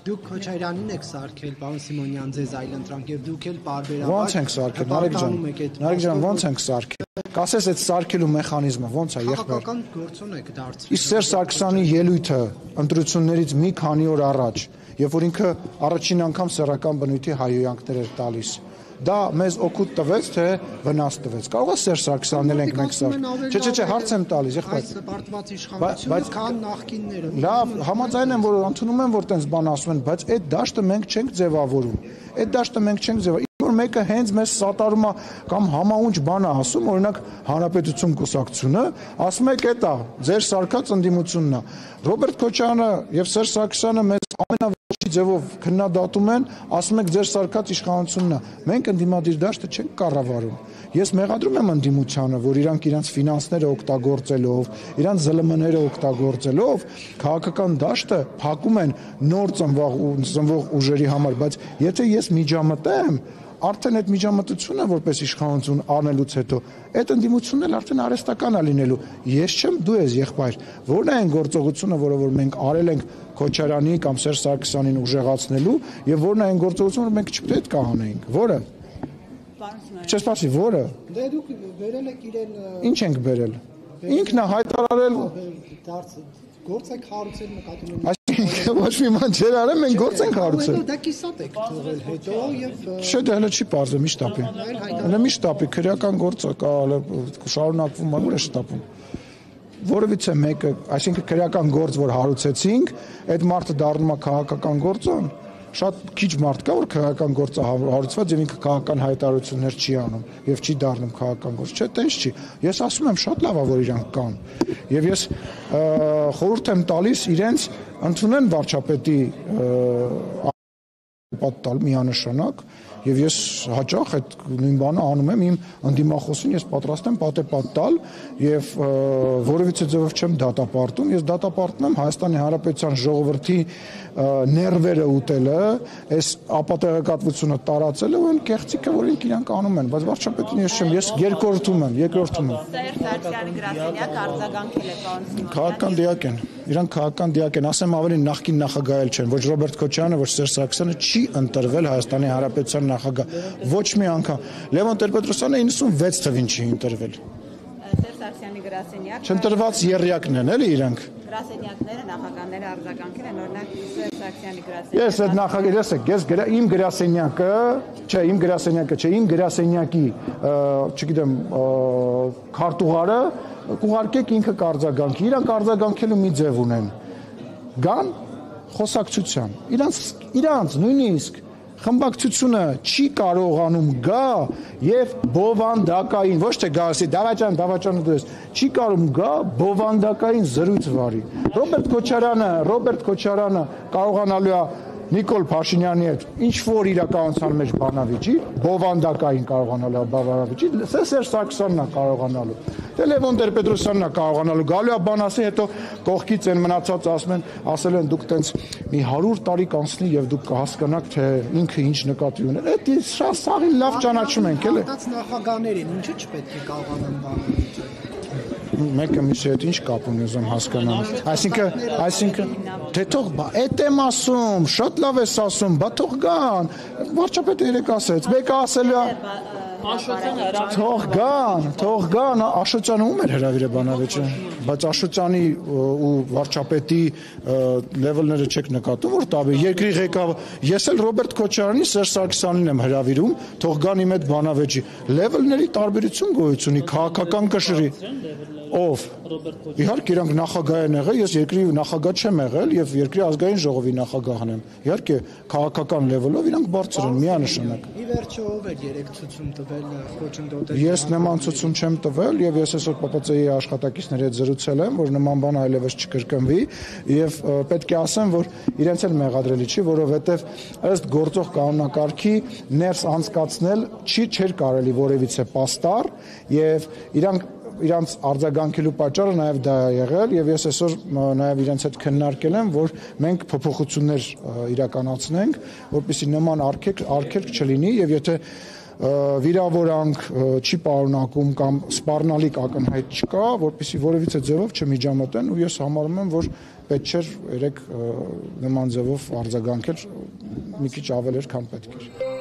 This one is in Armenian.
Դուք Քոչարյանին եք սարքել, պարոն Սիմոնյան, ձեզ այլընտրանք եւ դուք էլ բարբերաբար ո՞նց ենք սարքել, Նարեկ ջան, ո՞նց ենք սարքել։ Կասես այդ սարքելու մեխանիզմը ո՞նց է եղբայր։ Քաղաքական գործոն եք դարձրել։ Իսկ Սերժ Սարգսյանի ելույթը ընտրություններից մի քանի օր առաջ, երբ որ ինքը առաջին անգամ սեռական բնույթի հայհոյանքներ էր տալիս, դա մեզ օգուտ տվեց, թե վնաս տվեց։ Կարող է Սերժ Սարգսյանն ենք մենք սարքել։ Չէ, հարց եմ տալիս, եղբայր։ Այս պարտված իշխանությունը քան նախկինները։ Լավ, համաձայն եմ, որ ընդունում եմ, որ տենց բան ասում են, բայց այդ դաշտը մենք չենք ձևավորում։ Այդ դաշտը մենք չենք ձևավորում։ Որ մեկը հենց մեզ սատարում է կամ համաունչ բան է ասում, օրինակ Հանրապետություն կուսակցությունը, ասում եք էտա, ձեր սարկած ընդդիմությունն է։ Ռոբերտ Քոչարյանը եւ Սերժ Սարգսյանը մեզ ամենավերջի ձևով քննադատում են, ասում եք ձեր սարկած իշխանությունն է։ Մենք ընդդիմադիր դաշտը չենք կառավարում։ Ես մեղադրում եմ ընդդիմությանը, որ իրանք իրանց ֆինանսները օգտագործելով, իրանց ԶԼՄ-ները օգտագործելով քաղաքական դաշտը փակում են նոր ծնվող ուժերի համար, բայց եթե ես միջամտեմ, արդեն այդ միջամտությունը որպես իշխանություն անելուց հետո այդ ընդդիմությունն էլ արդեն արհեստական է լինելու։ Ես չեմ, դու ես եղբայր, որն է այն գործողությունը, որը որ մենք արել ենք Քոչարյանի կամ Սերժ Սարգսյանին ուժեղացնելու, եւ որն է այն գործողությունը, որ մենք չպետք է անեինք, որը Չէ, սպասի, որը։ Դե դուք վերել եք իրեն։ Ինչ ենք վերել։ Ինքն է հայտարարել գործ եք հարուցել նկատի ունեմ։ Այսինքն ոչ մի բան չեր արել, մենք գործ ենք հարուցել։ Դա կիսատ եք թողել հետո եւ Չէ, դա հələ չի բարձր, մի շտապի։ Հələ մի շտապի, քրեական գործը կա, շարունակվում է, ուր է շտապում։ Որովհետեւ մեկը, այսինքն քրեական գործ, որ հարուցեցինք, այդ մարդը դառնում է քաղաքական գործոն։ Շատ քիչ մարդ կա, որ քաղաքական գործը հարուցված եւ ինքը քաղաքական հայտարարություններ չի անում եւ չի դառնում քաղաքական գործ։ Չէ, տենց չի։ Ես ասում եմ, շատ լավ է, որ իրանք կան։ Եվ ես խորհուրդ եմ տալիս իրենց ընդունեն վարչապետի պատտալ միանշանակ եւ ես հաճախ այդ նույն բանը անում եմ իմ ընդդիմախոսին, ես պատրաստ եմ պատեպատ տալ եւ որևիցե ձևով չեմ դատապարտում, ես դատապարտում եմ Հայաստանի Հանրապետության ժողովրդի ներվերը ուտելը, այս ապատեղեկատվությունը տարածելը ու այն կեղծիքը, որ իրանք անում են, բայց վարչապետին ես չեմ, ես երկրորդում եմ։ Սերժ Սարգսյանի գրասենյակը արձագանքել է պարոն Սիմոնյանը։ Քաղաքական դիակ են, իրանք քաղաքական դիակ են, ասեմ ավելի նախկին նախագահել չեն, ոչ Ռոբերտ Քոչարյանը, ոչ Սերժ Սարգսյանը չի ընտրվել Հայաստանի Հանրապետության նախագահ, ոչ մի անգամ։ Լևոն Տեր-Պետրոսյանը 96 թվին չի ընտրվել։ Սերժ Սարգսյանի գրասենյակը Չընտրված եռյակն են, էլի իրանք։ Գրասենյակները նախագահները արձագանքել են, օրինակ Սերժ Սարգսյանի գրասենյակը։ Ես այդ նախագահ, ես իմ գրասենյակը, չէ, իմ գրասենյակը չէ, իմ գրասենյակի, չգիտեմ, քարտուղարը կուղարկեք ինքը կարձագանքի, իրանք արձագանքելու մի ձև ունեն։ Գան խոսակցության։ Իրանց նույնիսկ խմբակցությունը չի կարողանում գա եւ բովանդակային, ոչ թե գասի, դավաճանը դրես, չի կարողում գա բովանդակային զրույց վարի։ Ռոբերտ Քոչարյանը կարողանալու է Նիկոլ Փաշինյանի հետ ինչ որ իրականության մեջ բանավիճի, բովանդակային կարողանալու է բանավիճի, Սերժ Սարգսյանն է կարողանալու։ Դե Լևոն Տեր-Պետրոսյանն է կարողանալու, գալու է բան ասի, հետո կողքից են մնացած ասել են դուք տենց մի 100 տարի կանցնի եւ դուք կհասկանաք, թե ինքը ինչ նկատի ուներ։ Դա շատ սաղին լավ ճանաչում ենք, էլի։ Այդած նախագահներին ինչու չպետք է կարողանան բանավիճել։ Մեկը մյուսի հետ ինչ կապ ունի ուզում հասկանամ։ Այսինքն թե թող այդ եմ ասում, շատ լավ ես ասում, բա թող գան։ Վարչապետը երեք ասեց, մեկը ասել է թող գան, Աշոտյանը ում էր հրավիրը բանավեճը, բայց Աշոտյանի ու վարչապետի լեվելները չեք նկատում, որ տավի երկրի ղեկավար, ես էլ Ռոբերտ Քոչարյանի, Սերժ Սարգսյանին եմ հրավիրում, թող գան իմ այդ բանավեճի։ Լեվելների տարբերություն գոյություն ունի, քաղաքական կշռի։ Ով։ Իհարկե իրանք նախագահ են եղել, ես երկրի նախագահ չեմ եղել եւ երկրի ազգային ժողովի նախագահն եմ։ Իհարկե քաղաքական լեվելով իրանք բարձր են միանշանակ։ Ի վերջո ով է երեք ցուցում տվել խոչընդոտել։ Ես նման ցուցում չեմ տվել եւ ես այսօր ՊՊՑ-ի աշխատակիցների հետ զրուցել եմ, որ նման բան այլևս չկրկնվի եւ պետք է ասեմ, որ իրենց էլ մեղադրելի չի, որովհետեւ ըստ գործող կանոնակարգի ներս անցկացնել չէր կարելի որևիցե պաստառ եւ իրանց արձագանքելու պատճառը նաև դա է եղել եւ ես այսօր նաև իրենց հետ քննարկել եմ, որ մենք փոփոխություններ իրականացնենք, որպեսզի նման արգելք չլինի եւ եթե վիրավորանք չի պարունակում կամ սպառնալիք ակնհայտ չկա, որպեսզի որևիցե ձևով չմիջամտեն ու ես համարում եմ, որ պետք չէր երեք նման ձևով արձագանքել, մի քիչ ավել էր, քան պետք էր։